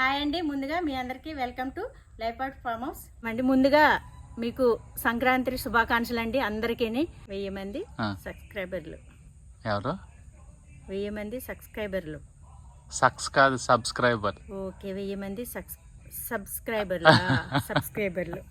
Hi అండి, ముందుగా మీ అందరికీ welcome to life part farm house అండి. ముందుగా మీకు సంక్రాంతి శుభాకాంక్షలు అండి. అందరికీ 1000 మంది సబ్స్క్రైబర్లు. ఎవరు? 1000 మంది సబ్స్క్రైబర్లు. సక్స్ కాదు, సబ్స్క్రైబర్. ఓకే, 1000 మంది సబ్స్క్రైబర్లు. సబ్స్క్రైబర్లు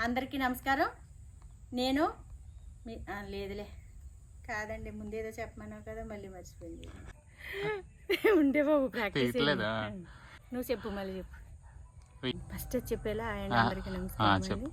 అందరికీ నమస్కారం. నేను లేదులే కాదండి, ముందేదో చెప్పమన్నావు కదా, మళ్ళీ మర్చిపోయింది. ఉండే బాబు ప్రాక్టీస్. నువ్వు చెప్పు, మళ్ళీ చెప్పు. ఫస్ట్ చెప్పేలా ఆయన అందరికీ నమస్కారం. చెప్పు.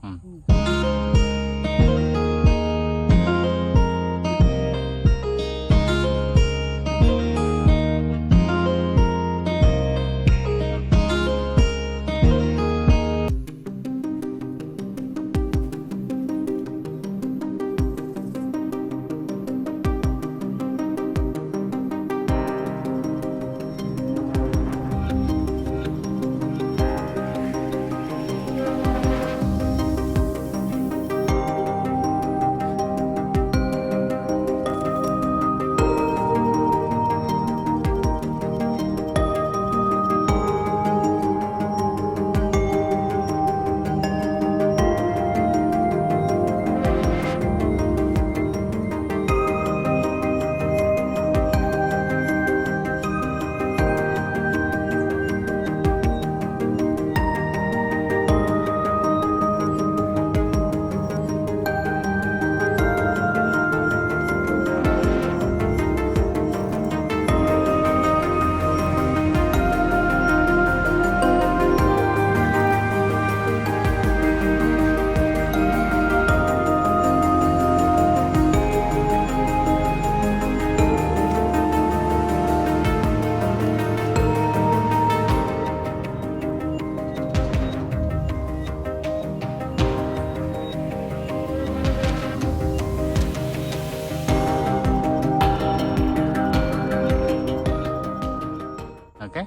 ఓకే,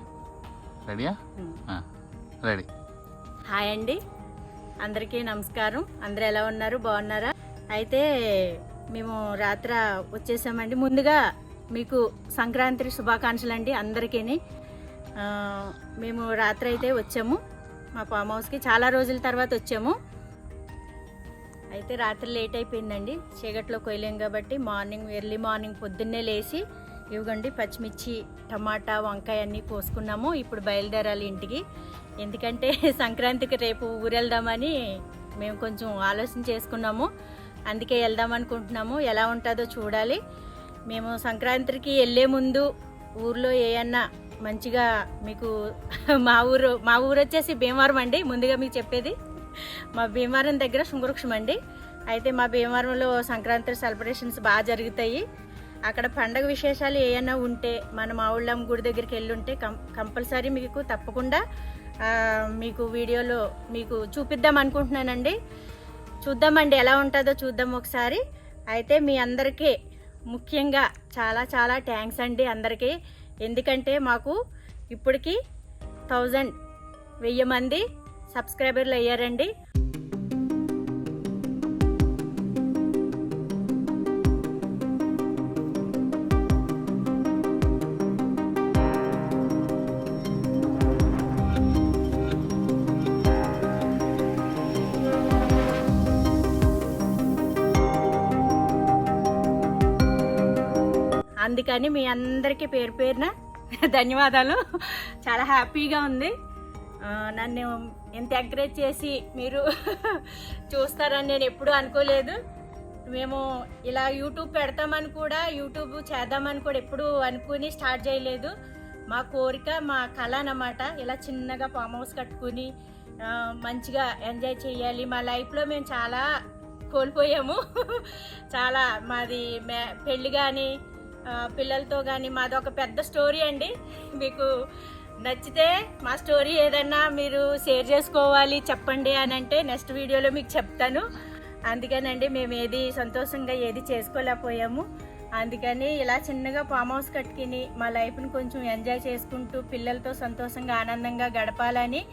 రెడీయా? రెడీ. హాయ్ అండి, అందరికీ నమస్కారం. అందరు ఎలా ఉన్నారు? బాగున్నారా? అయితే మేము రాత్ర వచ్చేసామండి. ముందుగా మీకు సంక్రాంతి శుభాకాంక్షలు అండి అందరికీ. మేము రాత్రి అయితే వచ్చాము మా ఫామ్ హౌస్కి. చాలా రోజుల తర్వాత వచ్చాము. అయితే రాత్రి లేట్ అయిపోయిందండి, చీకట్లో కొయ్యలేం కాబట్టి ఎర్లీ మార్నింగ్ పొద్దున్నే లేచి ఇవ్వండి పచ్చిమిర్చి, టమాటా, వంకాయ అన్నీ కోసుకున్నాము. ఇప్పుడు బయలుదేరాలి ఇంటికి. ఎందుకంటే సంక్రాంతికి రేపు ఊరెళ్దామని మేము కొంచెం ఆలోచన చేసుకున్నాము. అందుకే వెళ్దాం అనుకుంటున్నాము. ఎలా ఉంటుందో చూడాలి. మేము సంక్రాంతికి వెళ్ళే ముందు ఊర్లో ఏమన్నా మంచిగా మీకు మా ఊరు వచ్చేసి భీమవరం అండి. ముందుగా మీకు చెప్పేది, మా భీమవరం దగ్గర శృంగవృక్షం అండి. అయితే మా భీమవరంలో సంక్రాంతి సెలబ్రేషన్స్ బాగా జరుగుతాయి. అక్కడ పండగ విశేషాలు ఏమైనా ఉంటే మన మావుళ్ళమ్మ గుడి దగ్గరికి వెళ్ళుంటే కంపల్సరీ మీకు తప్పకుండా మీకు వీడియోలో మీకు చూపిద్దాం అనుకుంటున్నానండి. చూద్దామండి ఎలా ఉంటుందో చూద్దాం ఒకసారి. అయితే మీ అందరికీ ముఖ్యంగా చాలా చాలా థ్యాంక్స్ అండి అందరికీ. ఎందుకంటే మాకు ఇప్పటికి 1000 మంది సబ్స్క్రైబర్లు అయ్యారండి. అందుకని మీ అందరికీ పేరు పేరున ధన్యవాదాలు. చాలా హ్యాపీగా ఉంది. నన్ను ఎంత ఎంకరేజ్ చేసి మీరు చూస్తారని నేను ఎప్పుడూ అనుకోలేదు. మేము ఇలా యూట్యూబ్ పెడతామని కూడా, యూట్యూబ్ చేద్దామని కూడా ఎప్పుడూ అనుకుని స్టార్ట్ చేయలేదు. మా కోరిక, మా కళ అన్నమాట. ఇలా చిన్నగా ఫామ్ హౌస్ కట్టుకుని మంచిగా ఎంజాయ్ చేయాలి. మా లైఫ్లో మేము చాలా కోల్పోయాము. చాలా మాది పెళ్ళి కానీ పిల్లలతో కానీ మాది ఒక పెద్ద స్టోరీ అండి. మీకు నచ్చితే మా స్టోరీ ఏదన్నా మీరు షేర్ చేసుకోవాలి చెప్పండి అని అంటే నెక్స్ట్ వీడియోలో మీకు చెప్తాను. అందుకనండి మేము ఏది సంతోషంగా ఏది చేసుకోలేకపోయాము. అందుకని ఇలా చిన్నగా ఫామ్ హౌస్ కట్టుకుని మా లైఫ్ని కొంచెం ఎంజాయ్ చేసుకుంటూ పిల్లలతో సంతోషంగా ఆనందంగా గడపాలని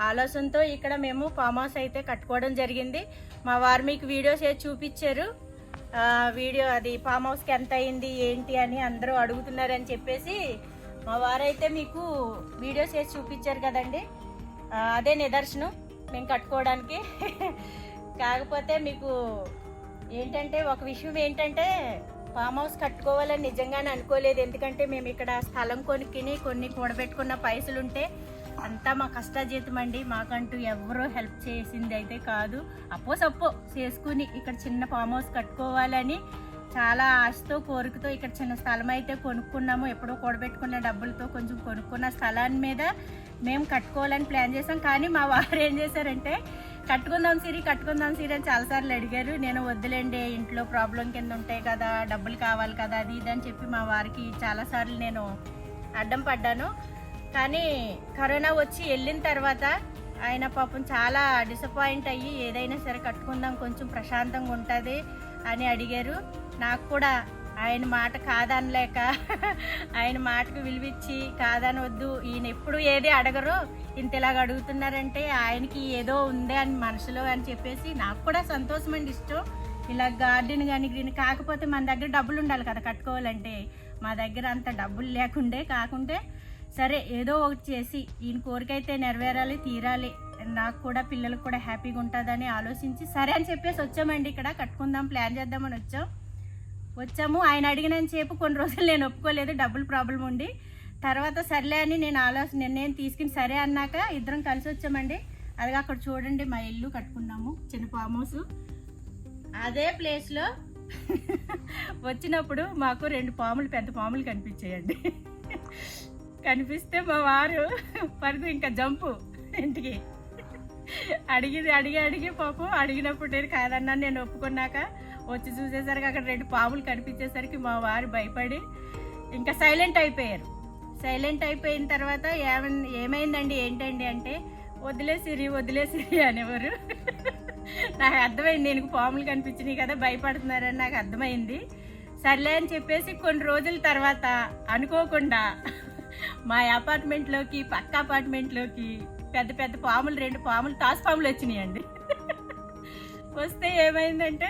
ఆలోచనతో ఇక్కడ మేము ఫామ్ హౌస్ అయితే కట్టుకోవడం జరిగింది. మా వారు మీకు వీడియోస్ ఏది చూపించారు. వీడియో అది ఫామ్ హౌస్కి ఎంత అయింది ఏంటి అని అందరూ అడుగుతున్నారని చెప్పేసి మా వారైతే మీకు వీడియోస్ వేసి చూపించారు కదండి, అదే నిదర్శనం మేము కట్టుకోవడానికి. కాకపోతే మీకు ఏంటంటే ఒక విషయం ఏంటంటే ఫామ్ హౌస్ కట్టుకోవాలని నిజంగానే అనుకోలేదు. ఎందుకంటే మేము ఇక్కడ స్థలం కొనుక్కుని కొన్ని కూడబెట్టుకున్న పైసలు ఉంటే అంతా మా కష్టాజీతం అండి. మాకంటూ ఎవరో హెల్ప్ చేసింది అయితే కాదు. సప్పో చేసుకుని ఇక్కడ చిన్న ఫామ్ హౌస్ కట్టుకోవాలని చాలా ఆశతో కోరికతో ఇక్కడ చిన్న స్థలం అయితే కొనుక్కున్నాము. ఎప్పుడో కూడబెట్టుకున్న డబ్బులతో కొంచెం కొనుక్కున్న స్థలాన్ని మీద మేము కట్టుకోవాలని ప్లాన్ చేసాం. కానీ మా వారు ఏం చేశారంటే కట్టుకుందాం సిరి అని చాలాసార్లు అడిగారు. నేను వద్దులేండి, ఇంట్లో ప్రాబ్లం కింద ఉంటాయి కదా, డబ్బులు కావాలి కదా, అది ఇది అని చెప్పి మా వారికి చాలాసార్లు నేను అడ్డం పడ్డాను. కానీ కరోనా వచ్చి వెళ్ళిన తర్వాత ఆయన పాపం చాలా డిసప్పాయింట్ అయ్యి ఏదైనా సరే కట్టుకుందాం కొంచెం ప్రశాంతంగా ఉంటుంది అని అడిగారు. నాకు కూడా ఆయన మాట కాదనలేక ఆయన మాటకు విలువిచ్చి కాదనవద్దు, ఈయన ఎప్పుడు ఏది అడగరో ఇంత ఇలాగ అడుగుతున్నారంటే ఆయనకి ఏదో ఉందే అని మనసులో అని చెప్పేసి నాకు కూడా సంతోషం అండి, ఇష్టం ఇలా గార్డెన్ కానీ గ్రీన్. కాకపోతే మన దగ్గర డబ్బులు ఉండాలి కదా కట్టుకోవాలంటే, మా దగ్గర అంత డబ్బులు కాకుంటే సరే ఏదో ఒకటి చేసి ఈయన కోరికైతే నెరవేరాలి, తీరాలి, నాకు కూడా పిల్లలకు కూడా హ్యాపీగా ఉంటుందని ఆలోచించి సరే అని చెప్పేసి వచ్చామండి. ఇక్కడ కట్టుకుందాం ప్లాన్ చేద్దామని వచ్చాము. ఆయన అడిగినంత సేపు కొన్ని రోజులు నేను ఒప్పుకోలేదు, డబ్బులు ప్రాబ్లం ఉండి. తర్వాత సర్లే అని నేను నిర్ణయం తీసుకుని సరే అన్నాక ఇద్దరం కలిసి వచ్చామండి. అదిగా అక్కడ చూడండి మా ఇల్లు కట్టుకున్నాము, చిన్న ఫామ్ హౌస్. అదే ప్లేస్లో వచ్చినప్పుడు మాకు 2 పెద్ద పాములు కనిపించాయండి. కనిపిస్తే మా వారు పరుగు ఇంకా జంపు ఇంటికి అడిగి పాపం అడిగినప్పుడు నేను కాదన్నా నేను ఒప్పుకున్నాక వచ్చి చూసేసరికి అక్కడ 2 పాములు కనిపించేసరికి మా వారు భయపడి ఇంకా సైలెంట్ అయిపోయారు. సైలెంట్ అయిపోయిన తర్వాత ఏమైందండి ఏంటండి అంటే వదిలేసిరి అనేవారు. నాకు అర్థమైంది, నేను పాములు కనిపించినాయి కదా భయపడుతున్నారని నాకు అర్థమైంది. సర్లే అని చెప్పేసి కొన్ని రోజుల తర్వాత అనుకోకుండా మా అపార్ట్మెంట్లోకి పక్క అపార్ట్మెంట్లోకి పెద్ద పాములు 2 పాములు తాసుపాములు వచ్చినాయండి. వస్తే ఏమైందంటే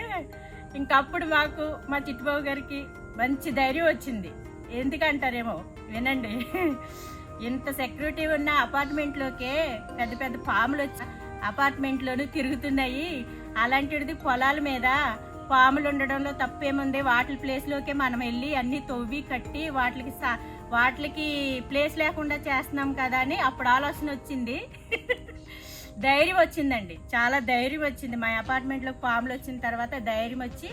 ఇంకప్పుడు మాకు మా చిట్టుబాబు గారికి మంచి ధైర్యం వచ్చింది. ఎందుకంటారేమో వినండి, ఇంత సెక్యూరిటీ ఉన్న అపార్ట్మెంట్లోకే పెద్ద పాములు వచ్చి అపార్ట్మెంట్లోనూ తిరుగుతున్నాయి. అలాంటిది పొలాల మీద పాములు ఉండడంలో తప్పేముంది, వాటి ప్లేస్లోకే మనం వెళ్ళి అన్నీ తవ్వి కట్టి వాటికి ప్లేస్ లేకుండా చేస్తున్నాం కదా అని అప్పుడు ఆలోచన వచ్చింది. ధైర్యం వచ్చిందండి, చాలా ధైర్యం వచ్చింది. మా అపార్ట్మెంట్లోకి పాములు వచ్చిన తర్వాత ధైర్యం వచ్చి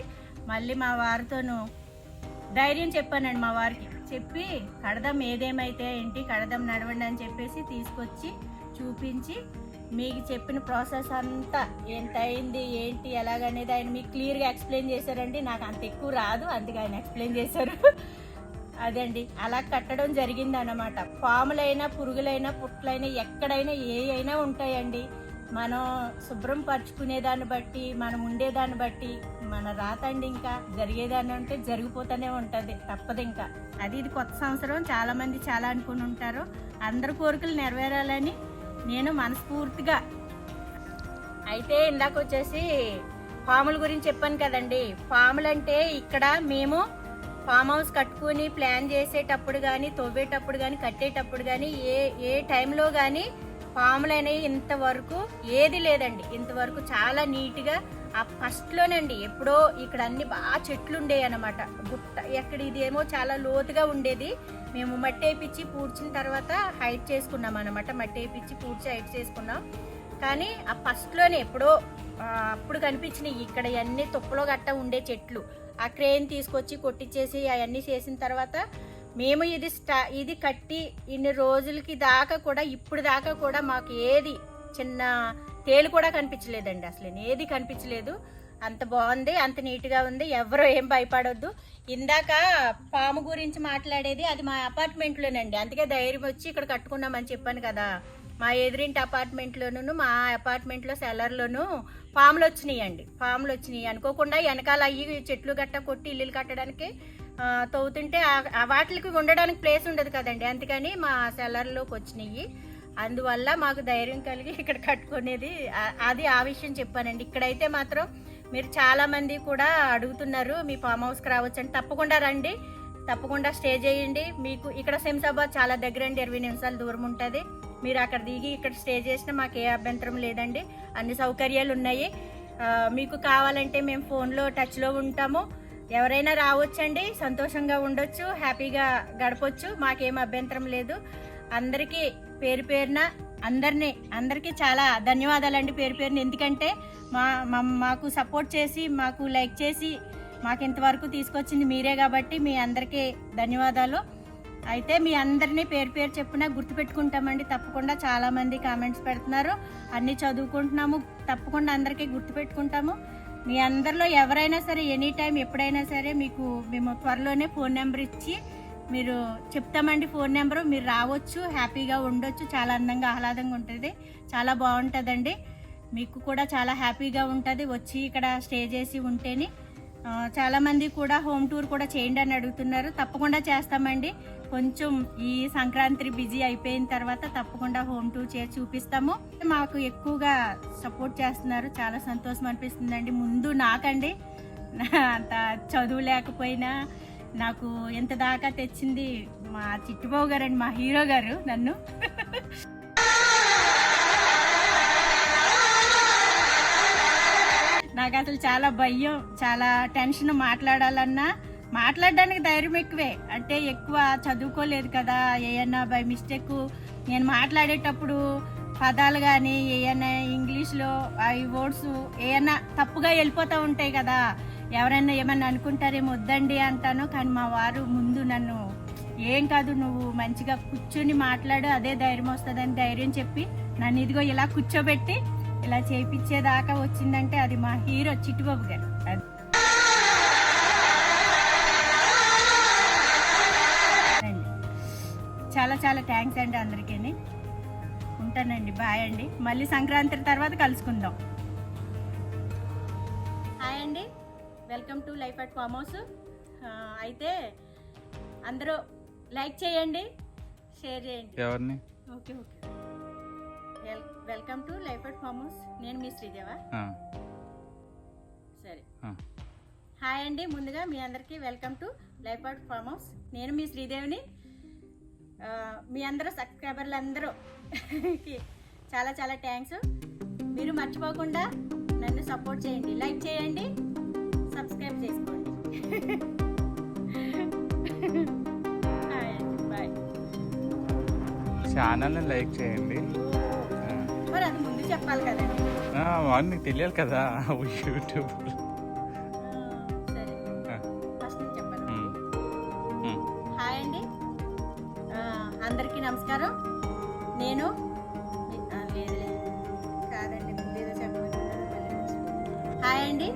మళ్ళీ మా వారితోనూ ధైర్యం చెప్పానండి. మా వారికి చెప్పి కడదాం, ఏదేమైతే ఏంటి కడదాం నడవండి అని చెప్పేసి తీసుకొచ్చి చూపించి మీకు చెప్పిన ప్రాసెస్ అంతా ఎంత అయింది ఏంటి ఎలాగనేది ఆయన మీకు క్లియర్గా ఎక్స్ప్లెయిన్ చేశారండి. నాకు అంత ఎక్కువ రాదు, అందుకే ఆయన ఎక్స్ప్లెయిన్ చేశారు. అదండి అలా కట్టడం జరిగింది అన్నమాట. పాములైనా పురుగులైనా పుట్లైనా ఎక్కడైనా ఏ అయినా ఉంటాయండి. మనం శుభ్రం పరుచుకునేదాన్ని బట్టి మనం ఉండేదాన్ని బట్టి మన రాత అండి. ఇంకా జరిగేదాన్ని అంటే జరిగిపోతూనే ఉంటుంది, తప్పదు. ఇంకా ఇది కొత్త సంవత్సరం, చాలామంది చాలా అనుకుని ఉంటారు. అందరి కోరికలు నెరవేరాలని నేను మనస్ఫూర్తిగా అయితే ఇందాక వచ్చేసి పాముల గురించి చెప్పాను కదండి. పాములు అంటే ఇక్కడ మేము ఫామ్ హౌస్ కట్టుకుని ప్లాన్ చేసేటప్పుడు కానీ తవ్వేటప్పుడు కానీ కట్టేటప్పుడు కానీ ఏ టైంలో కానీ పాములు అనేవి ఇంతవరకు ఏది లేదండి. ఇంతవరకు చాలా నీట్గా ఫస్ట్లోనండి ఎప్పుడో ఇక్కడ అన్ని బాగా చెట్లు ఉండేవి అన్నమాట. గుట్ట ఎక్కడ ఇదేమో చాలా లోతుగా ఉండేది. మేము మట్టి వేయించి పూడ్చిన తర్వాత హైట్ చేసుకున్నాం అన్నమాట. మట్టి వేయించి పూడ్చి హైట్ చేసుకున్నాం. కానీ ఆ ఫస్ట్లోనే ఎప్పుడో అప్పుడు కనిపించినాయి ఇక్కడ అన్ని తుప్పలో గట్ట ఉండే చెట్లు. ఆ క్రేన్ తీసుకొచ్చి కొట్టించేసి అవన్నీ చేసిన తర్వాత మేము ఇది కట్టి ఇన్ని రోజులకి దాకా కూడా ఇప్పుడు దాకా కూడా మాకు ఏది చిన్న తేలు కూడా కనిపించలేదండి. అసలు ఏది కనిపించలేదు. అంత బాగుంది, అంత నీట్గా ఉంది. ఎవరో ఏం భయపడొద్దు. ఇందాక పాము గురించి మాట్లాడేది అది మా అపార్ట్మెంట్లోనండి. అందుకే ధైర్యం వచ్చి ఇక్కడ కట్టుకున్నామని చెప్పాను కదా. మా ఎదురింటి అపార్ట్మెంట్లోనూ మా అపార్ట్మెంట్లో సెల్లర్లోనూ పాములు వచ్చినాయండి. పాములు వచ్చినాయి అనుకోకుండా వెనకాల అయ్యి చెట్లు గట్ట కొట్టి ఇల్లులు కట్టడానికి తవ్వుతుంటే వాటికి ఉండడానికి ప్లేస్ ఉండదు కదండి. అందుకని మా సెల్లర్లోకి వచ్చినాయి. అందువల్ల మాకు ధైర్యం కలిగి ఇక్కడ కట్టుకునేది అది ఆ విషయం చెప్పానండి. ఇక్కడైతే మాత్రం మీరు చాలామంది కూడా అడుగుతున్నారు మీ ఫామ్ హౌస్కి రావచ్చు అని. తప్పకుండా రండి, తప్పకుండా స్టే చేయండి. మీకు ఇక్కడ శంషాబాద్ చాలా దగ్గర అండి, 20 నిమిషాల దూరం ఉంటుంది. మీరు అక్కడ దిగి ఇక్కడ స్టే చేసినా మాకు ఏ అభ్యంతరం లేదండి, అన్ని సౌకర్యాలు ఉన్నాయి. మీకు కావాలంటే మేము ఫోన్లో టచ్లో ఉంటాము, ఎవరైనా రావచ్చండి, సంతోషంగా ఉండొచ్చు, హ్యాపీగా గడపొచ్చు, మాకేం అభ్యంతరం లేదు. అందరికీ పేరు పేరున అందరికీ చాలా ధన్యవాదాలండి పేరు పేరున. ఎందుకంటే మాకు సపోర్ట్ చేసి మాకు లైక్ చేసి మాకు ఇంతవరకు తీసుకొచ్చింది మీరే కాబట్టి మీ అందరికీ ధన్యవాదాలు. అయితే మీ అందరినీ పేరు పేరు చెప్పున గుర్తుపెట్టుకుంటామండి తప్పకుండా. చాలామంది కామెంట్స్ పెడుతున్నారు, అన్నీ చదువుకుంటున్నాము, తప్పకుండా అందరికీ గుర్తుపెట్టుకుంటాము. మీ అందరిలో ఎవరైనా సరే ఎనీ టైం ఎప్పుడైనా సరే మీకు మేము త్వరలోనే ఫోన్ నెంబర్ ఇచ్చి మీరు చెప్తామండి. ఫోన్ నెంబరు, మీరు రావచ్చు, హ్యాపీగా ఉండొచ్చు, చాలా అందంగా ఆహ్లాదంగా ఉంటుంది, చాలా బాగుంటుందండి. మీకు కూడా చాలా హ్యాపీగా ఉంటుంది వచ్చి ఇక్కడ స్టే చేసి ఉంటేనే. చాలామంది కూడా హోమ్ టూర్ కూడా చేయండి అని అడుగుతున్నారు, తప్పకుండా చేస్తామండి. కొంచెం ఈ సంక్రాంతి బిజీ అయిపోయిన తర్వాత తప్పకుండా హోమ్ టూర్ చేసి చూపిస్తాము. మాకు ఎక్కువగా సపోర్ట్ చేస్తున్నారు, చాలా సంతోషం అనిపిస్తుందండి. ముందు నాకండి, అంత చదువు లేకపోయినా నాకు ఎంత దాకా తెచ్చింది మా చిట్టుబాబు గారండి, మా హీరో గారు. నన్ను నాకు అసలు చాలా భయం, చాలా టెన్షన్, మాట్లాడడానికి ధైర్యం ఎక్కువే. అంటే ఎక్కువ చదువుకోలేదు కదా, ఏమన్నా బై మిస్టేక్ నేను మాట్లాడేటప్పుడు పదాలు కానీ ఏమన్నా ఇంగ్లీష్లో ఈ వర్డ్స్ ఏమన్నా తప్పుగా వెళ్ళిపోతూ ఉంటాయి కదా, ఎవరైనా ఏమన్నా అనుకుంటారేమో వద్దండి అంటాను. కానీ మా వారు ముందు నన్ను ఏం కాదు, నువ్వు మంచిగా కూర్చొని మాట్లాడు, అదే ధైర్యం వస్తుందని ధైర్యం చెప్పి నన్ను ఇదిగో ఇలా కూర్చోబెట్టి ఇలా చేయించేదాకా వచ్చిందంటే అది మా హీరో చిట్టుబాబు గారు. చాలా చాలా థ్యాంక్స్ అండి అందరికీ. ఉంటానండి, బాయ్ అండి. మళ్ళీ సంక్రాంతి తర్వాత కలుసుకుందాం. హాయ్ అండి, welcome to life at farm house. అయితే అందరూ లైక్ చేయండి, షేర్ చేయండి. ఎవరిని? Okay okay. Welcome to life at farm house. నేను మీ శ్రీదేవా. సరే, హాయ్ అండి. ముందుగా మీ అందరికీ welcome to life at farm house. నేను మీ శ్రీదేవిని. మీ అందరూ సబ్స్క్రైబర్లు అందరూ చాలా చాలా థ్యాంక్స్. మీరు మర్చిపోకుండా నన్ను సపోర్ట్ చేయండి, లైక్ చేయండి, సబ్స్క్రైబ్ చేసుకోండి. బాయ్. ఛానల్ని లైక్ చేయండి. మరి అది ముందు చెప్పాలి కదండి, నీకు తెలియాలి కదా యూట్యూబ్. సరే, ఫస్ట్ నుంచి చెప్పాలి. హాయ్ అండి, అందరికీ నమస్కారం. నేను కాదండి, ముందేదో చెప్పాను. హాయ్ అండి,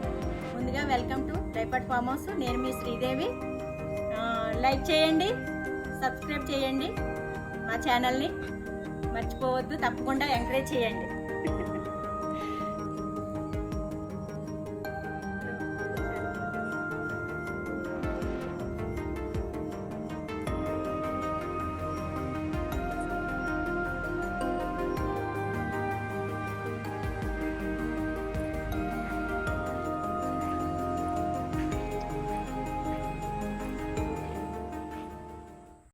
ముందుగా welcome to life at farm house. నేను మీ శ్రీదేవి. లైక్ చేయండి, సబ్స్క్రైబ్ చేయండి, మా ఛానల్ని మర్చిపోవద్దు, తప్పకుండా ఎంకరేజ్ చేయండి.